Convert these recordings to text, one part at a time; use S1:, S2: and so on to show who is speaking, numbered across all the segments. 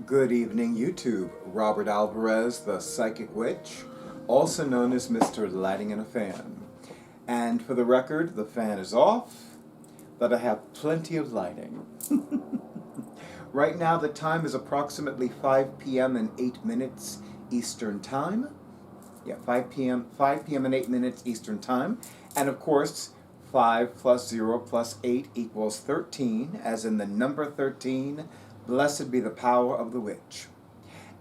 S1: Good evening, YouTube. Robert Alvarez, the Psychic Witch, also known as Mr. Lighting in a Fan. And for the record, the fan is off, but I have plenty of lighting. Right now, the time is approximately 5 p.m. and 8 minutes Eastern Time. Yeah, 5 p.m. and 8 minutes Eastern Time. And of course, 5 plus 0 plus 8 equals 13, as in the number 13. Blessed be the power of the witch.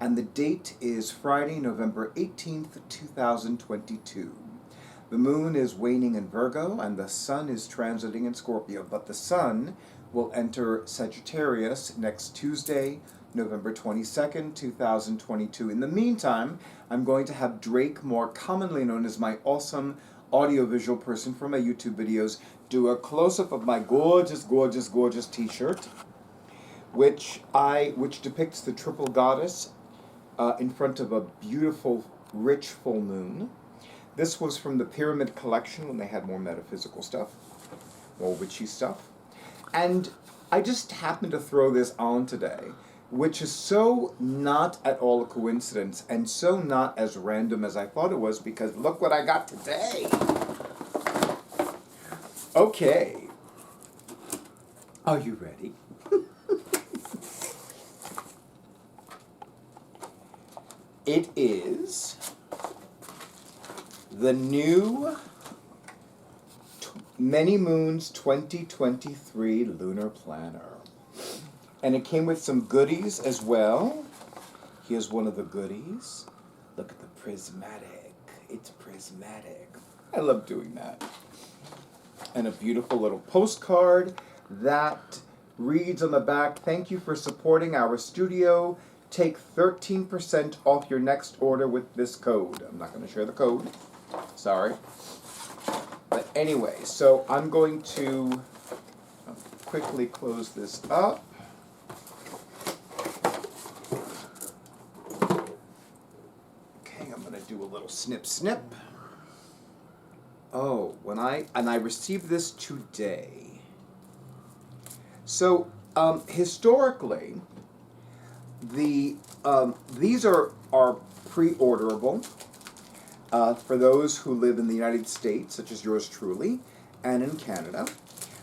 S1: And the date is Friday, November 18th, 2022. The moon is waning in Virgo, and the sun is transiting in Scorpio. But the sun will enter Sagittarius next Tuesday, November 22nd, 2022. In the meantime, I'm going to have Drake, more commonly known as my awesome audiovisual person for my YouTube videos, do a close-up of my gorgeous, gorgeous, gorgeous t-shirt, which depicts the triple goddess in front of a beautiful, rich full moon. This was from the Pyramid Collection when they had more metaphysical stuff, more witchy stuff. And I just happened to throw this on today, which is so not at all a coincidence and so not as random as I thought it was, because look what I got today. Okay. Are you ready? It is the new Many Moons 2023 Lunar Planner. And it came with some goodies as well. Here's one of the goodies. Look at the prismatic. It's prismatic. I love doing that. And a beautiful little postcard that reads on the back, "Thank you for supporting our studio. Take 13% off your next order with this code." I'm not going to share the code. Sorry. But anyway, so I'm going to quickly close this up. Okay, I'm going to do a little snip snip. Oh, I received this today. So, historically, these are pre-orderable for those who live in the United States, such as yours truly, and in Canada.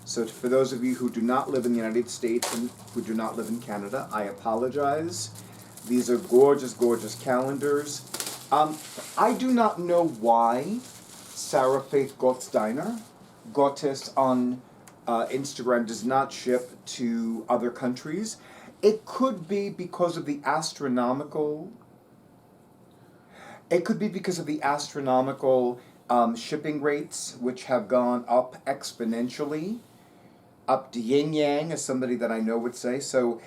S1: So for those of you who do not live in the United States and who do not live in Canada, I apologize. These are gorgeous, gorgeous calendars. I do not know why Sarah Faith Gottesdiener, Gottes on Instagram, does not ship to other countries. It could be because of the astronomical. It could be because of the astronomical shipping rates, which have gone up exponentially, up to yin yang, as somebody that I know would say. So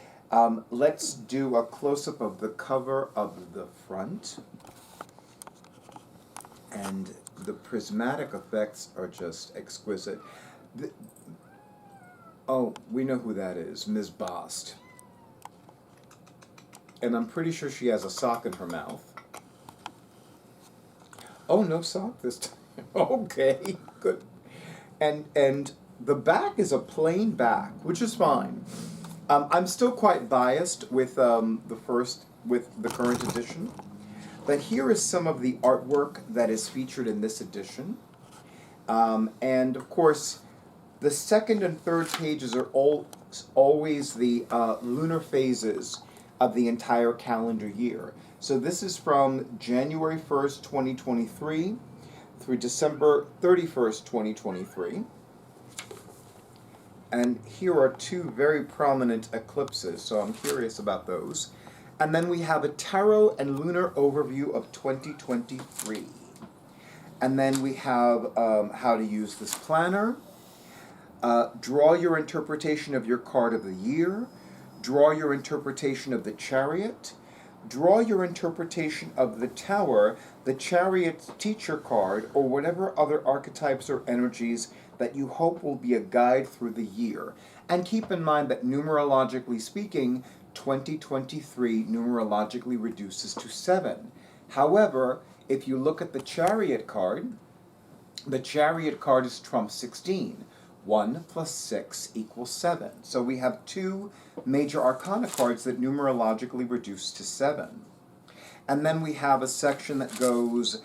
S1: let's do a close-up of the cover of the front. And the prismatic effects are just exquisite. Oh, we know who that is, Ms. Bast. And I'm pretty sure she has a sock in her mouth. Oh, no sock this time. Okay, good. And the back is a plain back, which is fine. I'm still quite biased with the current edition, but here is some of the artwork that is featured in this edition. And of course, the second and third pages are always the lunar phases of the entire calendar year. So this is from January 1st, 2023 through December 31st, 2023. And here are two very prominent eclipses, so I'm curious about those. And then we have a tarot and lunar overview of 2023. And then we have how to use this planner. Draw your interpretation of your card of the year. Draw your interpretation of the Chariot. Draw your interpretation of the Tower, the Chariot teacher card, or whatever other archetypes or energies that you hope will be a guide through the year. And keep in mind that numerologically speaking, 2023 numerologically reduces to 7. However, if you look at the Chariot card is trump 16. 1 plus 6 equals 7. So we have two major arcana cards that numerologically reduce to 7. And then we have a section that goes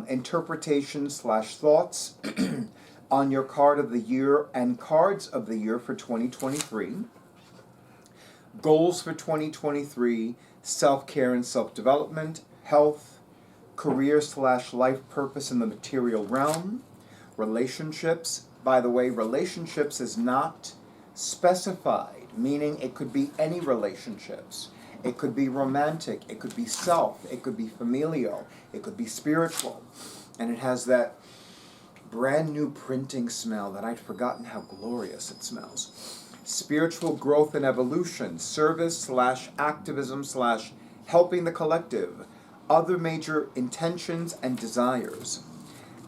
S1: interpretation slash thoughts on your card of the year and cards of the year for 2023. Goals for 2023, self-care and self-development, health, career slash life purpose in the material realm, relationships. By the way, relationships is not specified, meaning it could be any relationships. It could be romantic, it could be self, it could be familial, it could be spiritual. And it has that brand new printing smell that I'd forgotten how glorious it smells. Spiritual growth and evolution, service slash activism slash helping the collective, other major intentions and desires.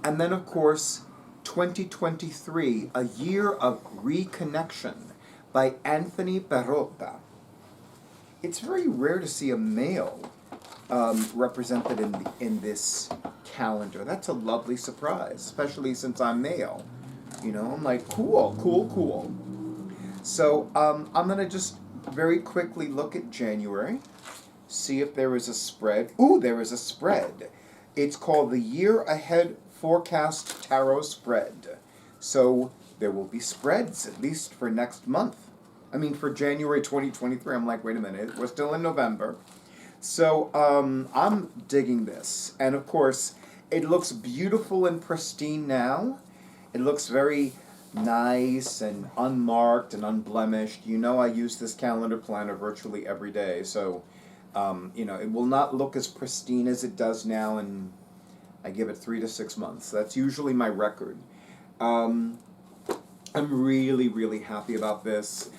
S1: And then, of course, 2023, A Year of Reconnection by Anthony Perrotta. It's very rare to see a male represented in this calendar. That's a lovely surprise, especially since I'm male. You know, I'm like, cool, cool, cool. So I'm going to just very quickly look at January, see if there is a spread. Ooh, there is a spread. It's called the Year Ahead Forecast Tarot Spread. So there will be spreads, at least for next month. I mean, for January 2023, I'm like, wait a minute, we're still in November. So I'm digging this. And of course, it looks beautiful and pristine now. It looks very nice and unmarked and unblemished. You know, I use this calendar planner virtually every day. So, you know, it will not look as pristine as it does now, and I give it 3 to 6 months. That's usually my record. I'm really, really happy about this.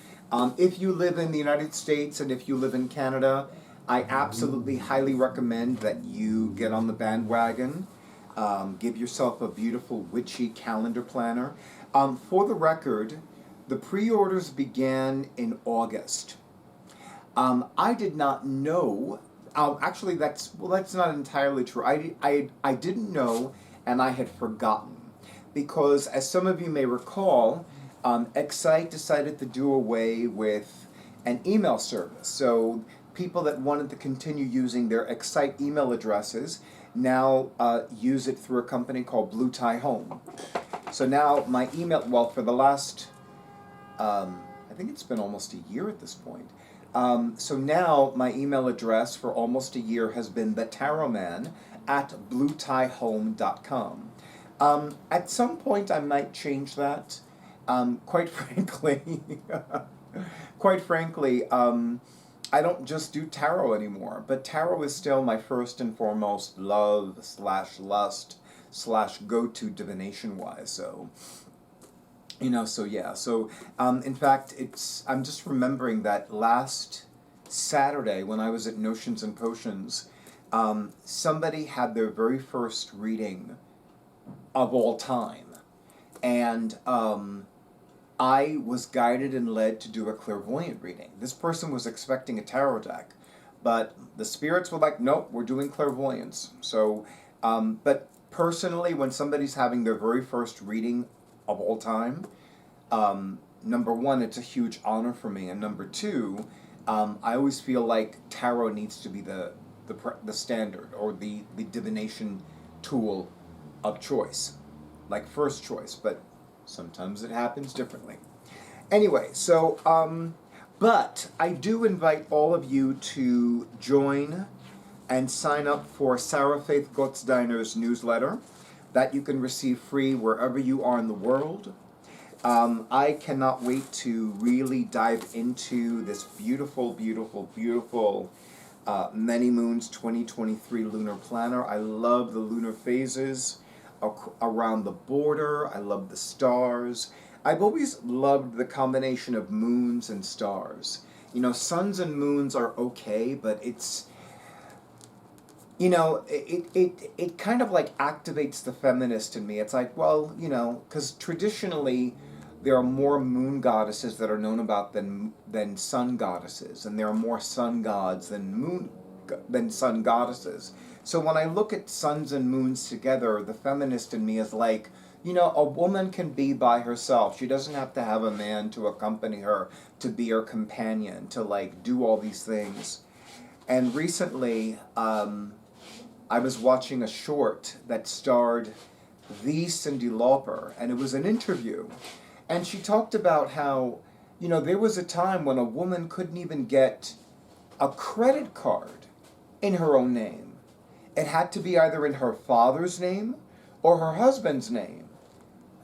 S1: If you live in the United States and if you live in Canada, I absolutely highly recommend that you get on the bandwagon. Give yourself a beautiful witchy calendar planner. For the record, the pre-orders began in August. I did not know. Actually, that's not entirely true. I didn't know, and I had forgotten, because as some of you may recall, Excite decided to do away with an email service. So people that wanted to continue using their Excite email addresses now use it through a company called Blue Tie Home. So now my email, well, for the last, I think it's been almost a year at this point. So now my email address for almost a year has been thetarotman@bluetiehome.com. At some point I might change that. Quite frankly, I don't just do tarot anymore, but tarot is still my first and foremost love slash lust slash go-to divination-wise. So, you know, so yeah. So, in fact, I'm just remembering that last Saturday when I was at Notions and Potions, somebody had their very first reading of all time. And I was guided and led to do a clairvoyant reading. This person was expecting a tarot deck, but the spirits were like, nope, we're doing clairvoyance. So, but personally, when somebody's having their very first reading of all time, number one, it's a huge honor for me, and number two, I always feel like tarot needs to be the standard or the divination tool of choice, like first choice, but sometimes it happens differently. Anyway, so, but I do invite all of you to join and sign up for Sarah Faith Gottsdeiner's newsletter that you can receive free wherever you are in the world. I cannot wait to really dive into this beautiful, beautiful, beautiful Many Moons 2023 Lunar Planner. I love the lunar phases around the border. I love the stars. I've always loved the combination of moons and stars. You know, suns and moons are okay, but it's, you know, it kind of like activates the feminist in me. It's like, well, you know, because traditionally there are more moon goddesses that are known about than sun goddesses, and there are more sun gods than sun goddesses. So when I look at suns and moons together, the feminist in me is like, You know, a woman can be by herself. She doesn't have to have a man to accompany her, to be her companion, to like do all these things. And recently, I was watching a short that starred the Cyndi Lauper, and it was an interview. And she talked about how, you know, there was a time when a woman couldn't even get a credit card in her own name. It had to be either in her father's name or her husband's name.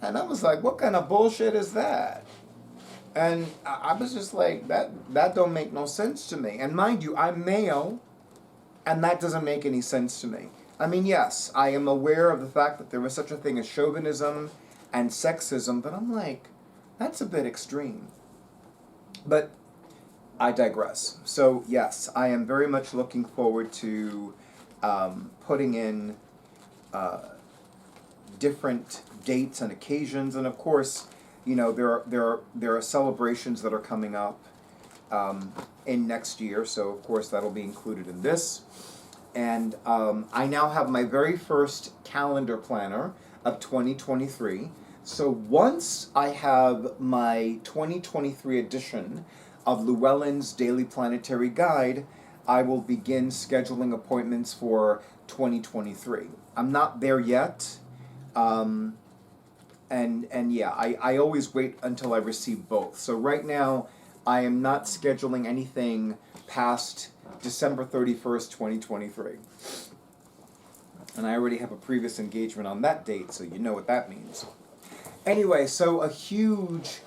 S1: And I was like, what kind of bullshit is that? And I was just like, that don't make no sense to me. And mind you, I'm male, and that doesn't make any sense to me. I mean, yes, I am aware of the fact that there was such a thing as chauvinism and sexism, but I'm like, that's a bit extreme. But I digress. So, yes, I am very much looking forward to putting in different dates and occasions, and of course, you know, there are celebrations that are coming up in next year, so of course that'll be included in this. And I now have my very first calendar planner of 2023. So once I have my 2023 edition of Llewellyn's Daily Planetary Guide, I will begin scheduling appointments for 2023. I'm not there yet. And yeah, I always wait until I receive both. So right now, I am not scheduling anything past December 31st, 2023. And I already have a previous engagement on that date, so you know what that means. Anyway, so a huge,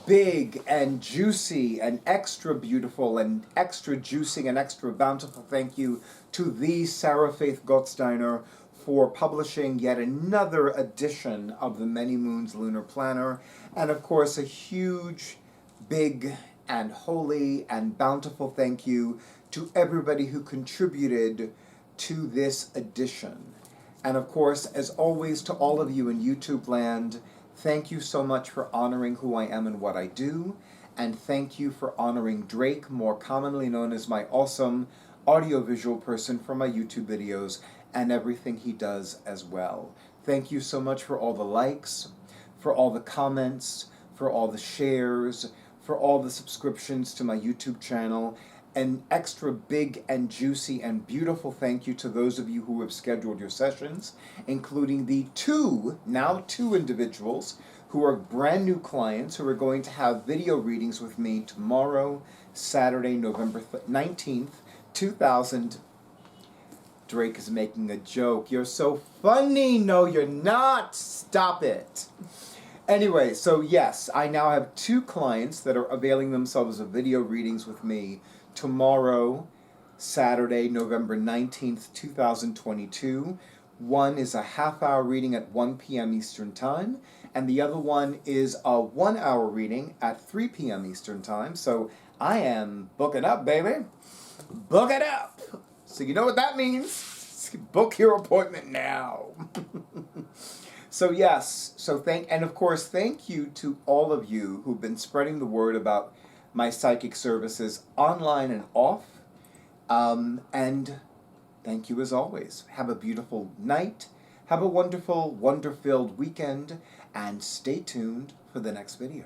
S1: big, and juicy, and extra beautiful, and extra juicy, and extra bountiful thank you to the Sarah Faith Gottsteiner for publishing yet another edition of the Many Moons Lunar Planner. And of course, a huge, big, and holy, and bountiful thank you to everybody who contributed to this edition. And of course, as always, to all of you in YouTubeLand, thank you so much for honoring who I am and what I do. And thank you for honoring Drake, more commonly known as my awesome audiovisual person for my YouTube videos and everything he does as well. Thank you so much for all the likes, for all the comments, for all the shares, for all the subscriptions to my YouTube channel. An extra big and juicy and beautiful thank you to those of you who have scheduled your sessions, including the now two individuals who are brand new clients who are going to have video readings with me tomorrow, Saturday, November 19th, 2000. Drake is making a joke. You're so funny. No, you're not. Stop it. Anyway, so yes, I now have two clients that are availing themselves of video readings with me tomorrow, Saturday, November 19th, 2022. One is a half-hour reading at 1 p.m. Eastern Time, and the other one is a 1-hour reading at 3 p.m. Eastern Time. So I am booking up, baby. Book it up. So you know what that means. Book your appointment now. So yes, and of course, thank you to all of you who've been spreading the word about my psychic services online and off. And thank you as always. Have a beautiful night. Have a wonderful, wonder-filled weekend. And stay tuned for the next video.